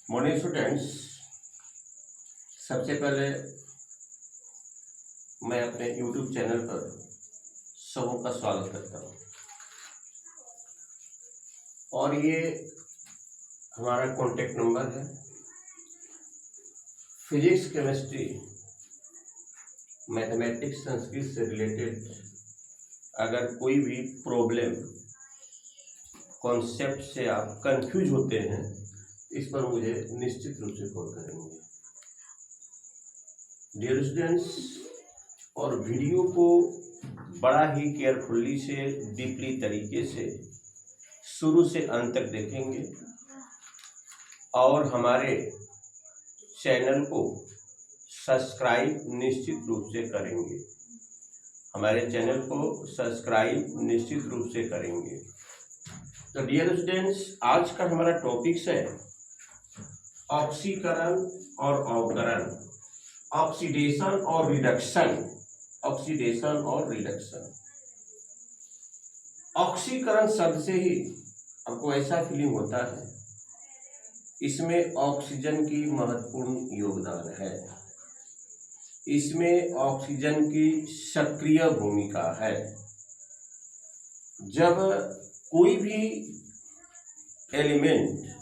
Morning students, सबसे पहले मैं अपने YouTube चैनल पर सबों का स्वागत करता हूँ। और ये हमारा कॉन्टेक्ट नंबर है। फिजिक्स, केमिस्ट्री, मैथमेटिक्स, संस्कृत से रिलेटेड अगर कोई भी प्रॉब्लम कॉन्सेप्ट से आप कंफ्यूज होते हैं, इस पर मुझे निश्चित रूप से कॉल करेंगे। डियर स्टूडेंट्स, और वीडियो को बड़ा ही केयरफुली से, डीपली तरीके से शुरू से अंत तक देखेंगे और हमारे चैनल को सब्सक्राइब निश्चित रूप से करेंगे। हमारे चैनल को सब्सक्राइब निश्चित रूप से करेंगे। तो डियर स्टूडेंट्स, आज का हमारा टॉपिक्स है ऑक्सीकरण और अवकरण, ऑक्सीडेशन और रिडक्शन। ऑक्सीडेशन और रिडक्शन। ऑक्सीकरण शब्द से ही आपको ऐसा फीलिंग होता है इसमें ऑक्सीजन की महत्वपूर्ण योगदान है, इसमें ऑक्सीजन की सक्रिय भूमिका है। जब कोई भी एलिमेंट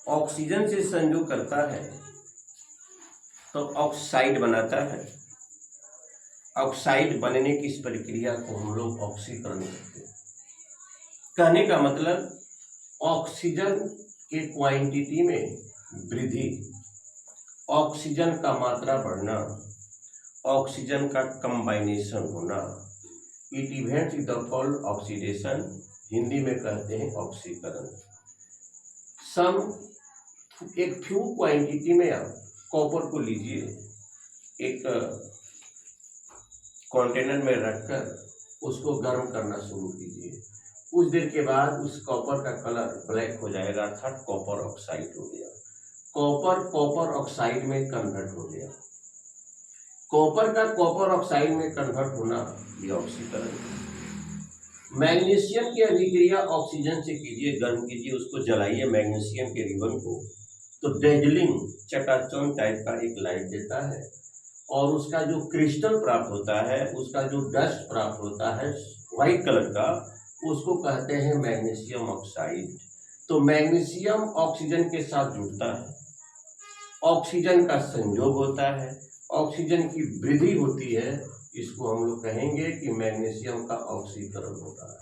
ऑक्सीजन से संयोग करता है तो ऑक्साइड बनाता है। ऑक्साइड बनने की इस प्रक्रिया को हम लोग ऑक्सीकरण कहते हैं। कहने का मतलब ऑक्सीजन के क्वांटिटी में वृद्धि, ऑक्सीजन का मात्रा बढ़ना, ऑक्सीजन का कंबाइनेशन होना, it events is the called oxidation. Hindi में कहते हैं ऑक्सीकरण। एक फ्यू क्वांटिटी में आप कॉपर को लीजिए, एक कंटेनर में रखकर उसको गर्म करना शुरू कीजिए। कुछ देर के बाद उस कॉपर का कलर ब्लैक हो जाएगा, अर्थात कॉपर ऑक्साइड हो गया। कॉपर ऑक्साइड में कन्वर्ट हो गया। कॉपर का कॉपर ऑक्साइड में कन्वर्ट होना ये ऑक्सीकरण है। मैग्नीशियम की अभिक्रिया ऑक्सीजन से कीजिए, गर्म कीजिए, उसको जलाइए मैग्नीशियम के रिबन को, तो डेजलिंग चकाचौंध टाइप का एक लाइट देता है और उसका जो क्रिस्टल प्राप्त होता है, उसका जो डस्ट प्राप्त होता है व्हाइट कलर का, उसको कहते हैं मैग्नीशियम ऑक्साइड। तो मैग्नीशियम ऑक्सीजन के साथ जुड़ता है, ऑक्सीजन का संयोग होता है, ऑक्सीजन की वृद्धि होती है। इसको हम लोग कहेंगे कि मैग्नीशियम का ऑक्सीकरण होता है।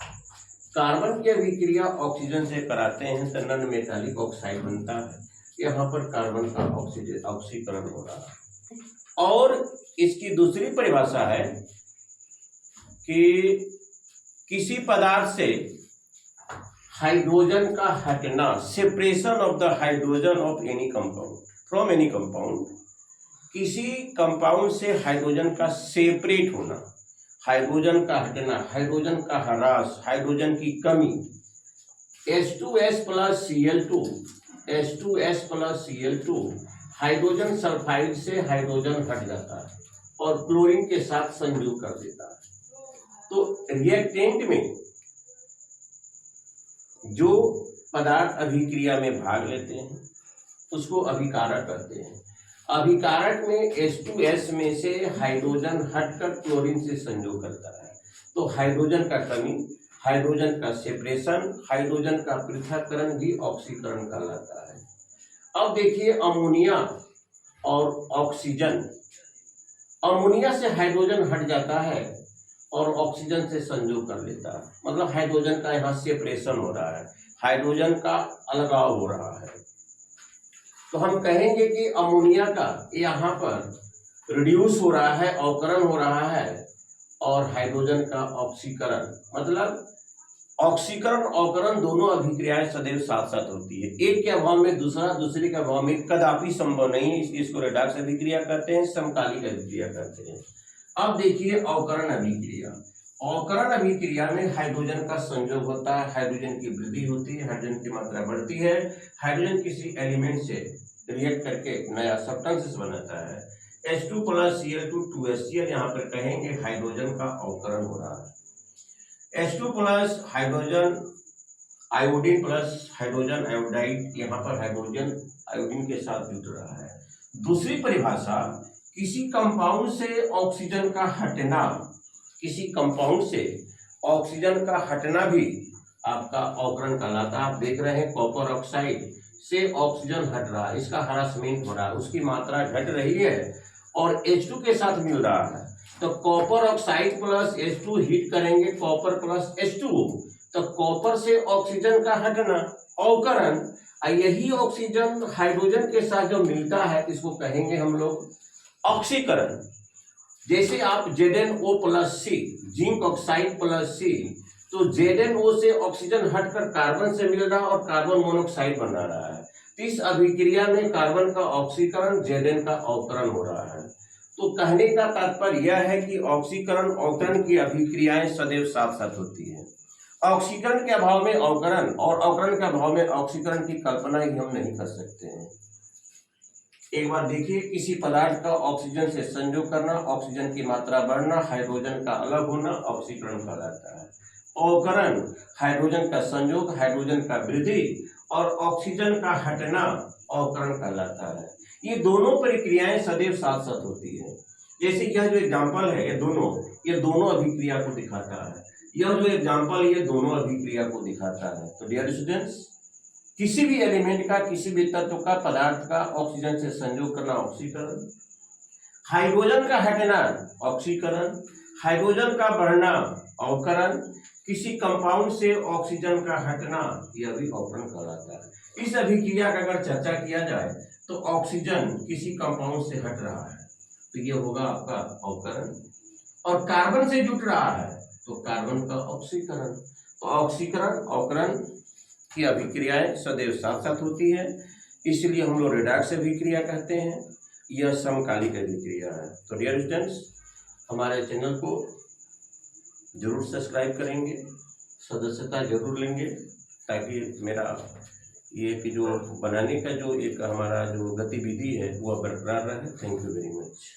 कार्बन की अभिक्रिया ऑक्सीजन से कराते हैं तो नॉन मेटालिक ऑक्साइड बनता है। यहाँ पर कार्बन का ऑक्सीकरण हो रहा है। और इसकी दूसरी परिभाषा है कि किसी पदार्थ से हाइड्रोजन का हटना, separation of the hydrogen of any compound from any compound. किसी कंपाउंड से हाइड्रोजन का सेपरेट होना, हाइड्रोजन का हटना, हाइड्रोजन का ह्रास, हाइड्रोजन की कमी। H2S plus Cl2, H2S plus Cl2 hydrogen sulphide से हाइड्रोजन हट जाता है और क्लोरीन के साथ संयोग कर देता है। तो रिएक्टेंट में जो पदार्थ अभिक्रिया में भाग लेते हैं उसको अभिकारक कहते हैं। अभिकारक में H2S में से हाइड्रोजन हटकर क्लोरीन से संयोग करता है। तो हाइड्रोजन का कमी, हाइड्रोजन का सेपरेशन, हाइड्रोजन का पृथक्करण भी ऑक्सीकरण कहलाता है। अब देखिए अमोनिया और ऑक्सीजन। अमोनिया से हाइड्रोजन हट जाता है और ऑक्सीजन से संयोग कर लेता है, मतलब हाइड्रोजन का यहाँ सेपरेशन हो रहा है, हाइड्रोजन का अलगाव हो रहा है। तो हम कहेंगे कि अमोनिया का यहाँ पर रिड्यूस हो रहा है, अवकरण हो रहा है, और हाइड्रोजन का ऑक्सीकरण, मतलब ऑक्सीकरण अवकरण दोनों अभिक्रियाएं सदैव साथ साथ होती है। एक के अभाव में दूसरा, दूसरे के अभाव में कदापि संभव नहीं है। इसको रेडॉक्स अभिक्रिया कहते हैं, समकालिक अभिक्रिया कहते हैं। अब देखिए अवकरण अभिक्रिया। अवकरण अभिक्रिया में हाइड्रोजन का संयोग होता है, हाइड्रोजन की वृद्धि होती है, हाइड्रोजन की मात्रा बढ़ती है, हाइड्रोजन किसी एलिमेंट से रिएक्ट करके नया सब्सटेंस बनाता है। H2 प्लस Cl2 2HCl, यहाँ पर कहेंगे हाइड्रोजन का अवकरण हो रहा है। H2 plus hydrogen iodine plus hydrogen iodide, यहाँ पर हाइड्रोजन आयोडीन के साथ जुड़ रहा है। दूसरी परिभाषा, किसी कंपाउंड से ऑक्सीजन का हटना, किसी कंपाउंड से ऑक्सीजन का हटना भी आपका अवकरण कहलाता है। आप देख रहे हैं कॉपर ऑक्साइड से ऑक्सीजन हट रहा है, इसका हरासमेंट हो रहा है, उसकी मात्रा घट रही है और H2 के साथ मिल रहा है। तो copper oxide plus H2 heat करेंगे, कॉपर प्लस H2, तो कॉपर से ऑक्सीजन का हटना अवकरण, यही ऑक्सीजन हाइड्रोजन के साथ जो मिलता है इसको कहेंगे हम लोग ऑक्सीकरण। जैसे आप ZnO प्लस सी, जिंक ऑक्साइड प्लस सी, तो ZnO से ऑक्सीजन हटकर कार्बन से मिल रहा है और कार्बन मोनोऑक्साइड बना रहा है। तो इस अभिक्रिया में कार्बन का ऑक्सीकरण, Zn का अवकरण हो रहा है। तो कहने का तात्पर्य यह है कि ऑक्सीकरण अवकरण की अभिक्रियाएं सदैव साथ साथ होती है। ऑक्सीकरण के अभाव में अवकरण और अवकरण के अभाव में ऑक्सीकरण की कल्पना ही हम नहीं कर सकते हैं। एक बार देखिए, किसी पदार्थ का ऑक्सीजन से संयोग करना, ऑक्सीजन की मात्रा बढ़ना, हाइड्रोजन का अलग होना ऑक्सीकरण कहलाता है। अवकरण हाइड्रोजन का संयोग, हाइड्रोजन का वृद्धि और ऑक्सीजन का हटना अवकरण कहलाता है। ये दोनों प्रक्रियाएं सदैव साथ साथ होती है। जैसे यह जो एग्जाम्पल है, ये दोनों अभिक्रिया को दिखाता है। यह जो एग्जाम्पल ये दोनों अभिक्रिया को दिखाता है। तो डियर स्टूडेंट्स, किसी भी एलिमेंट का, किसी भी तत्व का, पदार्थ का ऑक्सीजन से संयोग करना ऑक्सीकरण, हाइड्रोजन का हटना ऑक्सीकरण, हाइड्रोजन का बढ़ना अवकरण, किसी कंपाउंड से ऑक्सीजन का हटना यह भी अवकरण कहलाता है। इस अभिक्रिया का अगर चर्चा किया जाए तो ऑक्सीजन किसी कंपाउंड से हट रहा है तो यह होगा आपका अवकरण, और कार्बन से जुड़ रहा है तो कार्बन का ऑक्सीकरण। तो ऑक्सीकरण अवकरण की अभिक्रियाएं सदैव साथ साथ होती है, इसलिए हम लोग रेडॉक्स अभिक्रिया कहते हैं। यह समकालिक अभिक्रिया है। तो डियर स्टूडेंट्स, हमारे चैनल को जरूर सब्सक्राइब करेंगे, सदस्यता जरूर लेंगे, ताकि मेरा ये कि जो बनाने का जो एक हमारा जो गतिविधि है वह बरकरार रहे। Thank you very much.